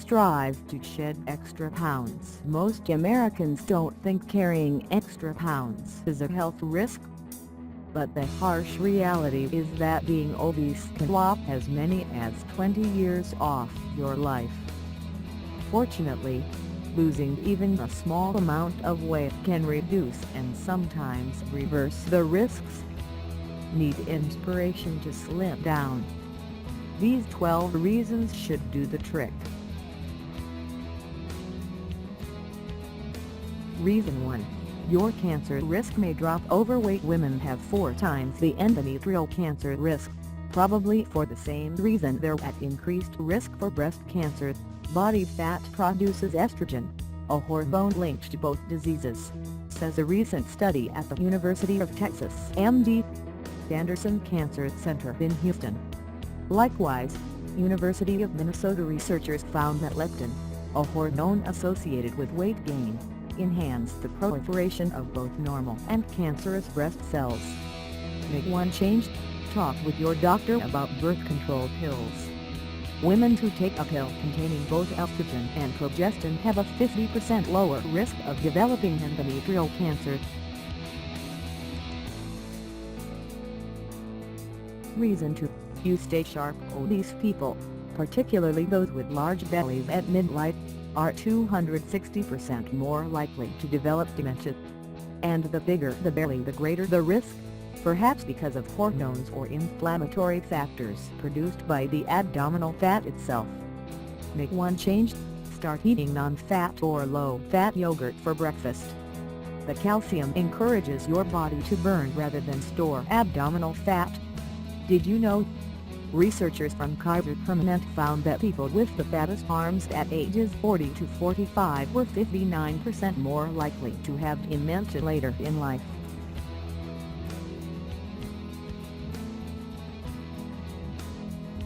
strive to shed extra pounds. Most Americans don't think carrying extra pounds is a health risk. But the harsh reality is that being obese can lop as many as 20 years off your life. Fortunately, losing even a small amount of weight can reduce and sometimes reverse the risks. Need inspiration to slim down? These 12 reasons should do the trick. Reason 1. Your cancer risk may drop. Overweight women have 4 times the endometrial cancer risk, probably for the same reason they're at increased risk for breast cancer. Body fat produces estrogen, a hormone linked to both diseases, says a recent study at the University of Texas MD Anderson Cancer Center in Houston. Likewise, University of Minnesota researchers found that leptin, a hormone associated with weight gain, enhanced the proliferation of both normal and cancerous breast cells. Make one change? Talk with your doctor about birth control pills. Women who take a pill containing both estrogen and progestin have a 50% lower risk of developing endometrial cancer. Reason 2. You stay sharp. Obese people, particularly those with large bellies at midlife, are 260% more likely to develop dementia. And the bigger the belly, the greater the risk, perhaps because of hormones or inflammatory factors produced by the abdominal fat itself. Make one change? Start eating non-fat or low-fat yogurt for breakfast. The calcium encourages your body to burn rather than store abdominal fat. Did you know? Researchers from Kaiser Permanente found that people with the fattest arms at ages 40 to 45 were 59% more likely to have dementia later in life.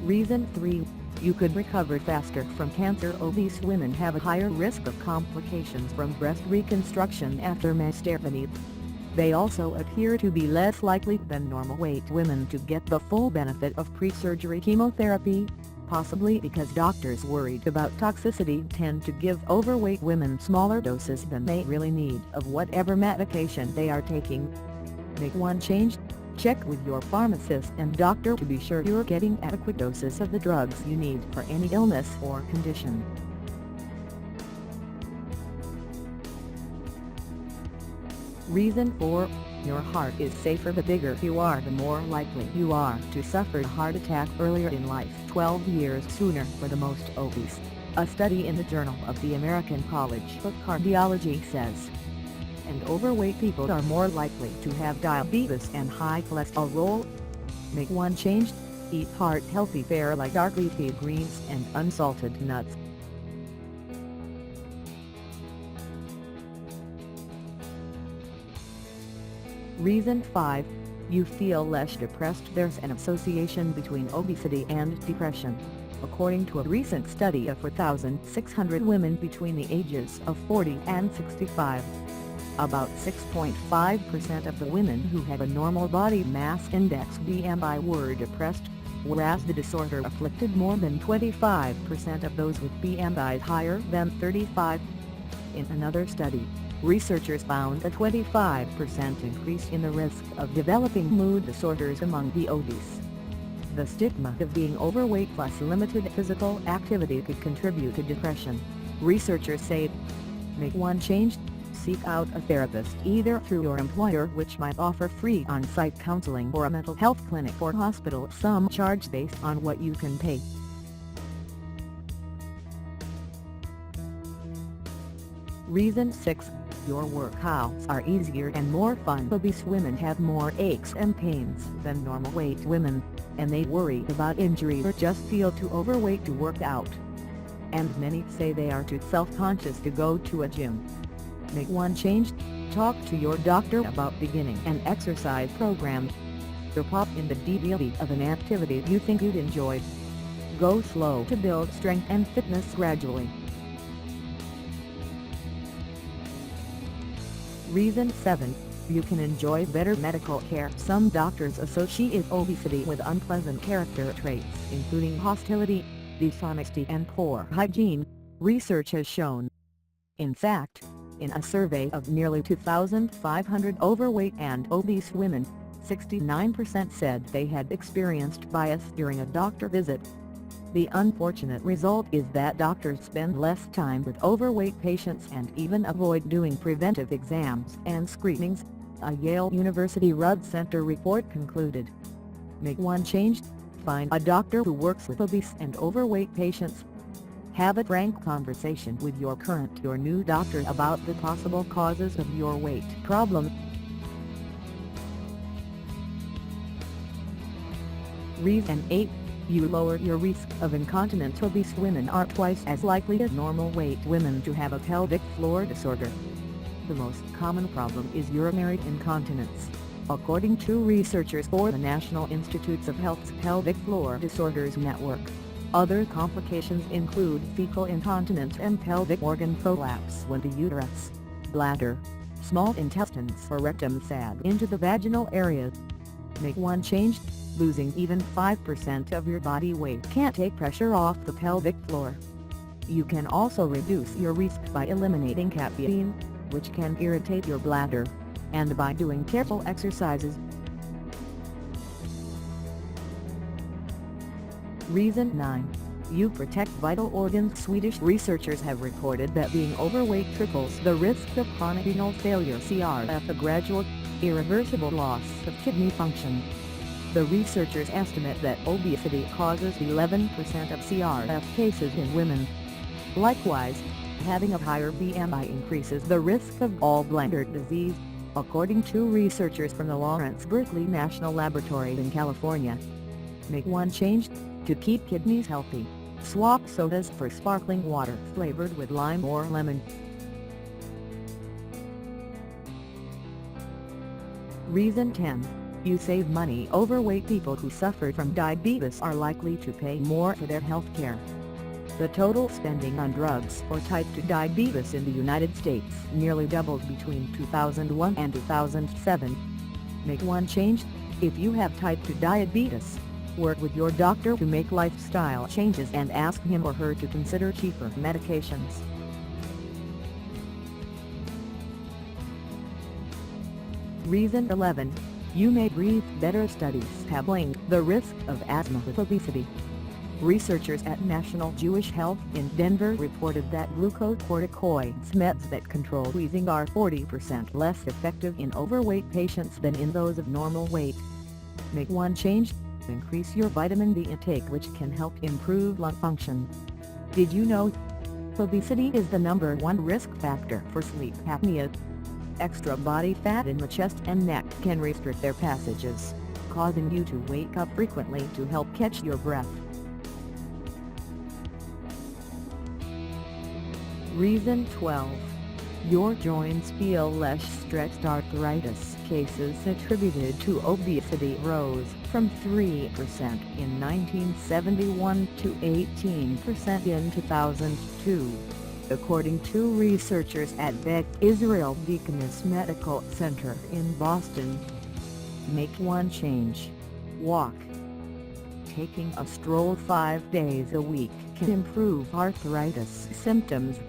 Reason 3. You could recover faster from cancer. Obese women have a higher risk of complications from breast reconstruction after mastectomy. They also appear to be less likely than normal weight women to get the full benefit of pre-surgery chemotherapy, possibly because doctors worried about toxicity tend to give overweight women smaller doses than they really need of whatever medication they are taking. Make one change? Check with your pharmacist and doctor to be sure you're getting adequate doses of the drugs you need for any illness or condition. Reason 4. Your heart is safer. The bigger you are, the more likely you are to suffer a heart attack earlier in life, 12 years sooner for the most obese. A study in the Journal of the American College of Cardiology says. And overweight people are more likely to have diabetes and high cholesterol. Make one change? Eat heart-healthy fare like dark leafy greens and unsalted nuts. Reason 5. You feel less depressed. There's an association between obesity and depression, according to a recent study of 4,600 women between the ages of 40 and 65. About 6.5% of the women who had a normal body mass index BMI were depressed, whereas the disorder afflicted more than 25% of those with BMIs higher than 35. In another study, researchers found a 25% increase in the risk of developing mood disorders among the obese. The stigma of being overweight plus limited physical activity could contribute to depression, researchers say. Make one change? Seek out a therapist either through your employer, which might offer free on-site counseling, or a mental health clinic or hospital. Some charge based on what you can pay. Reason 6. Your workouts are easier and more fun. Obese women have more aches and pains than normal weight women, and they worry about injury or just feel too overweight to work out. And many say they are too self-conscious to go to a gym. Make one change? Talk to your doctor about beginning an exercise program. Or pop in the DVD of an activity you think you'd enjoy. Go slow to build strength and fitness gradually. Reason 7. You can enjoy better medical care. Some doctors associate obesity with unpleasant character traits, including hostility, dishonesty and poor hygiene. research has shown. In fact, in a survey of nearly 2,500 overweight and obese women, 69% said they had experienced bias during a doctor visit. The unfortunate result is that doctors spend less time with overweight patients and even avoid doing preventive exams and screenings, a Yale University Rudd Center report concluded. Make one change: find a doctor who works with obese and overweight patients. Have a frank conversation with your current or new doctor about the possible causes of your weight problem. Reason 8. You lower your risk of incontinence. Obese women are twice as likely as normal weight women to have a pelvic floor disorder. The most common problem is urinary incontinence, according to researchers for the National Institutes of Health's Pelvic Floor Disorders Network. Other complications include fecal incontinence and pelvic organ prolapse when the uterus, bladder, small intestines or rectum sag into the vaginal area. Make one change: losing even 5% of your body weight can take pressure off the pelvic floor. You can also reduce your risk by eliminating caffeine, which can irritate your bladder, and by doing careful exercises. Reason 9. You protect vital organs. Swedish researchers have reported that being overweight triples the risk of chronic renal failure (CRF), a gradual, irreversible loss of kidney function. The researchers estimate that obesity causes 11% of CRF cases in women. Likewise, having a higher BMI increases the risk of gallbladder disease, according to researchers from the Lawrence Berkeley National Laboratory in California. Make one change: to keep kidneys healthy, swap sodas for sparkling water flavored with lime or lemon. Reason 10. You save money. Overweight people who suffer from diabetes are likely to pay more for their health care. The total spending on drugs for type 2 diabetes in the United States nearly doubled between 2001 and 2007. Make one change: if you have type 2 diabetes, work with your doctor to make lifestyle changes and ask him or her to consider cheaper medications. Reason 11. You may breathe better. Studies have linked the risk of asthma with obesity. Researchers at National Jewish Health in Denver reported that glucocorticoids, meds that control wheezing, are 40% less effective in overweight patients than in those of normal weight. Make one change: increase your vitamin D intake, which can help improve lung function. Did you know obesity is the #1 risk factor for sleep apnea? Extra body fat in the chest and neck can restrict their passages, causing you to wake up frequently to help catch your breath. Reason 12. Your joints feel less stretched. Arthritis cases attributed to obesity rose from 3% in 1971 to 18% in 2002. According to researchers at Beth Israel Deaconess Medical Center in Boston. Make one change: walk. Taking a stroll 5 days a week can improve arthritis symptoms.